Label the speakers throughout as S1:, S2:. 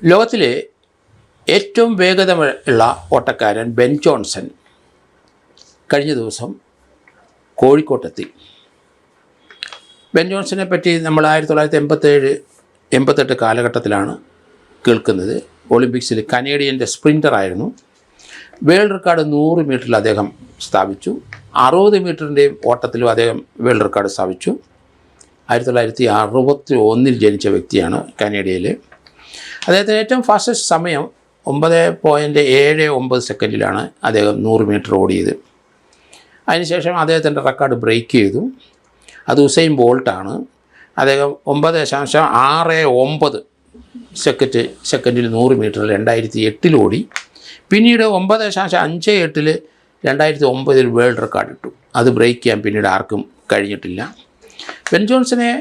S1: ലോകത്തിലെ ഏറ്റവും വേഗതയുള്ള ഓട്ടക്കാരൻ ബെൻ ജോൺസൺ കഴിഞ്ഞ ദിവസം കോഴിക്കോട്ടെത്തി. ബെൻ ജോൺസനെ പറ്റി നമ്മൾ 1987-88 കാലഘട്ടത്തിലാണ് കേൾക്കുന്നത്. ഒളിമ്പിക്സിൽ കനേഡിയൻ്റെ സ്പ്രിൻ്ററായിരുന്നു. വേൾഡ് റെക്കോർഡ് 100 മീറ്ററിൽ അദ്ദേഹം സ്ഥാപിച്ചു. 60 മീറ്ററിൻ്റെയും ഓട്ടത്തിലും അദ്ദേഹം വേൾഡ് റെക്കോർഡ് സ്ഥാപിച്ചു. 1961 ജനിച്ച വ്യക്തിയാണ് കനേഡയിൽ. അദ്ദേഹത്തിന് ഏറ്റവും ഫാസ്റ്റസ്റ്റ് സമയം 9.79 സെക്കൻഡിലാണ് അദ്ദേഹം 100 മീറ്റർ ഓടിയത്. അതിനുശേഷം അദ്ദേഹത്തിൻ്റെ റെക്കോർഡ് ബ്രേക്ക് ചെയ്തു. അത് ഉസൈൻ ബോൾട്ടാണ്. അദ്ദേഹം 9.69 സെക്കൻഡിൽ 100 മീറ്ററിൽ 2008 ഓടി. പിന്നീട് 9.58 2009 വേൾഡ് റെക്കോർഡ് ഇട്ടു. അത് ബ്രേക്ക് ചെയ്യാൻ പിന്നീട് ആർക്കും കഴിഞ്ഞിട്ടില്ല. ബെൻ ജോൺസനെ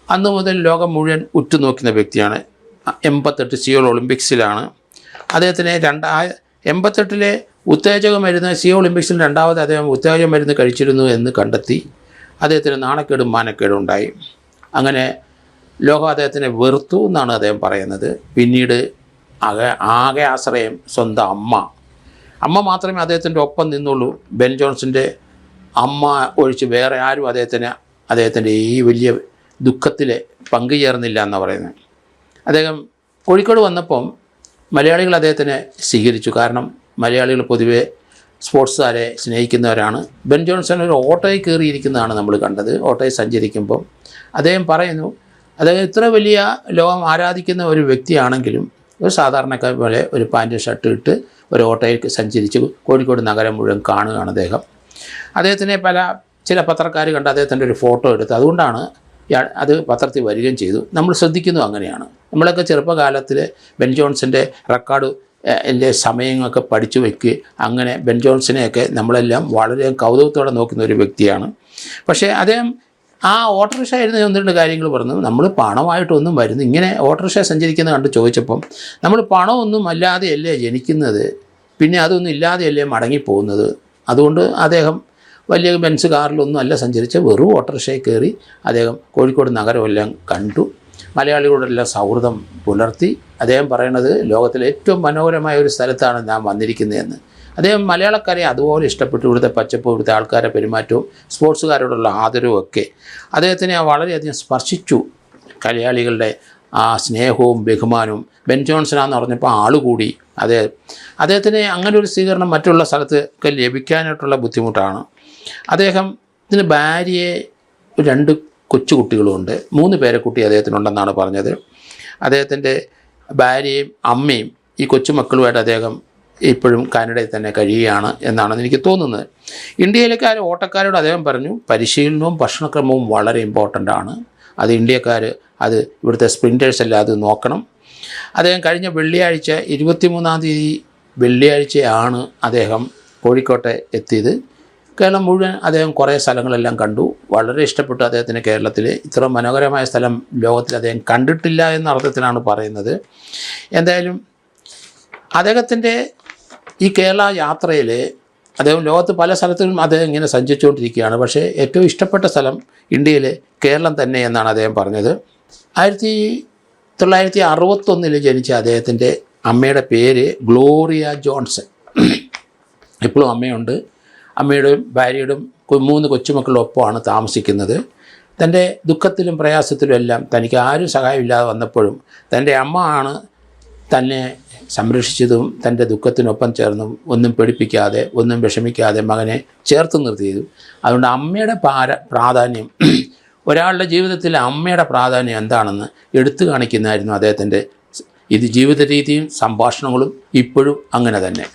S1: അന്ന് മുതൽ ലോകം മുഴുവൻ ഉറ്റുനോക്കുന്ന വ്യക്തിയാണ്. 88 സിയോൾ ഒളിമ്പിക്സിലാണ് അദ്ദേഹത്തിന് 88 ഉത്തേജക മരുന്ന് സിയോൾ ഒളിമ്പിക്സിൽ രണ്ടാമത് അദ്ദേഹം ഉത്തേജക മരുന്ന് കഴിച്ചിരുന്നു എന്ന് കണ്ടെത്തി. അദ്ദേഹത്തിന് നാണക്കേടും മാനക്കേടും ഉണ്ടായി. അങ്ങനെ ലോകം അദ്ദേഹത്തിനെ വെറുത്തു എന്നാണ് അദ്ദേഹം പറയുന്നത്. പിന്നീട് ആകെ ആശ്രയം സ്വന്തം അമ്മ മാത്രമേ അദ്ദേഹത്തിൻ്റെ ഒപ്പം നിന്നുള്ളൂ. ബെൻ ജോൺസൻ്റെ അമ്മ ഒഴിച്ച് വേറെ ആരും അദ്ദേഹത്തിൻ്റെ ഈ വലിയ ദുഃഖത്തിൽ പങ്കുചേർന്നില്ല എന്നാണ് പറയുന്നത്. അദ്ദേഹം കോഴിക്കോട് വന്നപ്പം മലയാളികൾ അദ്ദേഹത്തിനെ സ്വീകരിച്ചു. കാരണം മലയാളികൾ പൊതുവെ സ്പോർട്സുകാരെ സ്നേഹിക്കുന്നവരാണ്. ബെൻ ജോൺസൺ ഒരു ഓട്ടോയിൽ കയറിയിരിക്കുന്നതാണ് നമ്മൾ കണ്ടത്. ഓട്ടോയിൽ സഞ്ചരിക്കുമ്പം അദ്ദേഹം പറയുന്നു, അദ്ദേഹം ഇത്ര വലിയ ലോകം ആരാധിക്കുന്ന ഒരു വ്യക്തിയാണെങ്കിലും ഒരു സാധാരണക്കാർ പോലെ ഒരു പാൻറ്റും ഷർട്ടും ഇട്ട് ഒരു ഓട്ടോയിൽ സഞ്ചരിച്ച് കോഴിക്കോട് നഗരം മുഴുവൻ കാണുകയാണ് അദ്ദേഹം. അദ്ദേഹത്തിനെ ചില പത്രക്കാർ കണ്ട് അദ്ദേഹത്തിൻ്റെ ഒരു ഫോട്ടോ എടുത്ത്, അതുകൊണ്ടാണ് അത് പത്രത്തിൽ വരികയും ചെയ്തു. നമ്മൾ ശ്രദ്ധിക്കുന്നു അങ്ങനെയാണ്. നമ്മളൊക്കെ ചെറുപ്പകാലത്തിൽ ബെൻ ജോൺസൻ്റെ റെക്കോർഡ് എൻ്റെ സമയങ്ങളൊക്കെ പഠിച്ചു വയ്ക്കുക. അങ്ങനെ ബെൻ ജോൺസനെയൊക്കെ നമ്മളെല്ലാം വളരെ കൗതുകത്തോടെ നോക്കുന്ന ഒരു വ്യക്തിയാണ്. പക്ഷേ അദ്ദേഹം ആ ഓട്ടോറിക്ഷ ആയിരുന്നു 1-2 കാര്യങ്ങൾ പറഞ്ഞു. നമ്മൾ പണമായിട്ടൊന്നും വരുന്നു, ഇങ്ങനെ ഓട്ടോറിക്ഷ സഞ്ചരിക്കുന്നത് കണ്ട് ചോദിച്ചപ്പം നമ്മൾ പണമൊന്നും അല്ലാതെയല്ലേ ജനിക്കുന്നത്, പിന്നെ അതൊന്നും ഇല്ലാതെയല്ലേ മടങ്ങിപ്പോകുന്നത്. അതുകൊണ്ട് അദ്ദേഹം വലിയ ബെൻസ് കാറിലൊന്നും അല്ല സഞ്ചരിച്ച് വെറും ഓട്ടോറിക്ഷയിൽ കയറി അദ്ദേഹം കോഴിക്കോട് നഗരമെല്ലാം കണ്ടു. മലയാളികളോടെല്ലാം സൗഹൃദം പുലർത്തി. അദ്ദേഹം പറയുന്നത് ലോകത്തിലെ ഏറ്റവും മനോഹരമായ ഒരു സ്ഥലത്താണ് ഞാൻ വന്നിരിക്കുന്നതെന്ന്. അദ്ദേഹം മലയാളക്കാരെ അതുപോലെ ഇഷ്ടപ്പെട്ടു. ഇവിടുത്തെ പച്ചപ്പ്, ഇവിടുത്തെ ആൾക്കാരുടെ പെരുമാറ്റവും സ്പോർട്സുകാരോടുള്ള ആദരവും ഒക്കെ അദ്ദേഹത്തിനെ വളരെയധികം സ്പർശിച്ചു. മലയാളികളുടെ ആ സ്നേഹവും ബഹുമാനവും. ബെൻ ജോൺസനാന്ന് പറഞ്ഞപ്പോൾ ആളുകൂടി. അദ്ദേഹത്തിന് അങ്ങനെ ഒരു സ്വീകരണം മറ്റുള്ള സ്ഥലത്തൊക്കെ ലഭിക്കാനായിട്ടുള്ള ബുദ്ധിമുട്ടാണ്. അദ്ദേഹത്തിന് ഭാര്യയെ 2 കൊച്ചുകുട്ടികളുമുണ്ട്. 3 പേരക്കുട്ടി അദ്ദേഹത്തിനുണ്ടെന്നാണ് പറഞ്ഞത്. അദ്ദേഹത്തിൻ്റെ ഭാര്യയും അമ്മയും ഈ കൊച്ചുമക്കളുമായിട്ട് അദ്ദേഹം ഇപ്പോഴും കാനഡയിൽ തന്നെ കഴിയുകയാണ് എന്നാണ് എനിക്ക് തോന്നുന്നത്. ഇന്ത്യയിലെ ഓട്ടക്കാരോട് അദ്ദേഹം പറഞ്ഞു, പരിശീലനവും ഭക്ഷണക്രമവും വളരെ ഇമ്പോർട്ടൻ്റ് ആണ്. അത് ഇന്ത്യക്കാർ അത് ഇവിടുത്തെ സ്പ്രിൻറ്റേഴ്സ് എല്ലാം അത് നോക്കണം. അദ്ദേഹം കഴിഞ്ഞ വെള്ളിയാഴ്ച 23-ാം തീയതി വെള്ളിയാഴ്ചയാണ് അദ്ദേഹം കോഴിക്കോട്ടെ എത്തിയത്. കേരളം മുഴുവൻ അദ്ദേഹം കുറേ സ്ഥലങ്ങളെല്ലാം കണ്ടു. വളരെ ഇഷ്ടപ്പെട്ടു അദ്ദേഹത്തിന്. കേരളത്തിൽ ഇത്ര മനോഹരമായ സ്ഥലം ലോകത്തിൽ അദ്ദേഹം കണ്ടിട്ടില്ല എന്ന അർത്ഥത്തിലാണ് പറയുന്നത്. എന്തായാലും അദ്ദേഹത്തിൻ്റെ ഈ കേരള യാത്രയിൽ അദ്ദേഹം ലോകത്ത് പല സ്ഥലത്തും അദ്ദേഹം ഇങ്ങനെ സഞ്ചരിച്ചുകൊണ്ടിരിക്കുകയാണ്. പക്ഷേ ഏറ്റവും ഇഷ്ടപ്പെട്ട സ്ഥലം ഇന്ത്യയിലെ കേരളം തന്നെ എന്നാണ് അദ്ദേഹം പറഞ്ഞത്. 1961 ജനിച്ച അദ്ദേഹത്തിൻ്റെ അമ്മയുടെ പേര് ഗ്ലോറിയ ജോൺസൺ. ഇപ്പോഴും അമ്മയുണ്ട്. അമ്മയുടെയും ഭാര്യയുടെയും 3 കൊച്ചുമക്കളുടെ ഒപ്പമാണ് താമസിക്കുന്നത്. തൻ്റെ ദുഃഖത്തിലും പ്രയാസത്തിലും എല്ലാം തനിക്ക് ആരും സഹായമില്ലാതെ വന്നപ്പോഴും തൻ്റെ അമ്മ ആണ് തന്നെ സംരക്ഷിച്ചതും തൻ്റെ ദുഃഖത്തിനൊപ്പം ചേർന്നും ഒന്നും പേടിപ്പിക്കാതെ ഒന്നും വിഷമിക്കാതെ മകനെ ചേർത്ത് നിർത്തിയതും. അതുകൊണ്ട് അമ്മയുടെ പ്രാധാന്യം, ഒരാളുടെ ജീവിതത്തിൽ അമ്മയുടെ പ്രാധാന്യം എന്താണെന്ന് എടുത്തു കാണിക്കുന്നതായിരുന്നു അദ്ദേഹത്തിൻ്റെ ജീവിത രീതിയും സംഭാഷണങ്ങളും. ഇപ്പോഴും അങ്ങനെ തന്നെ.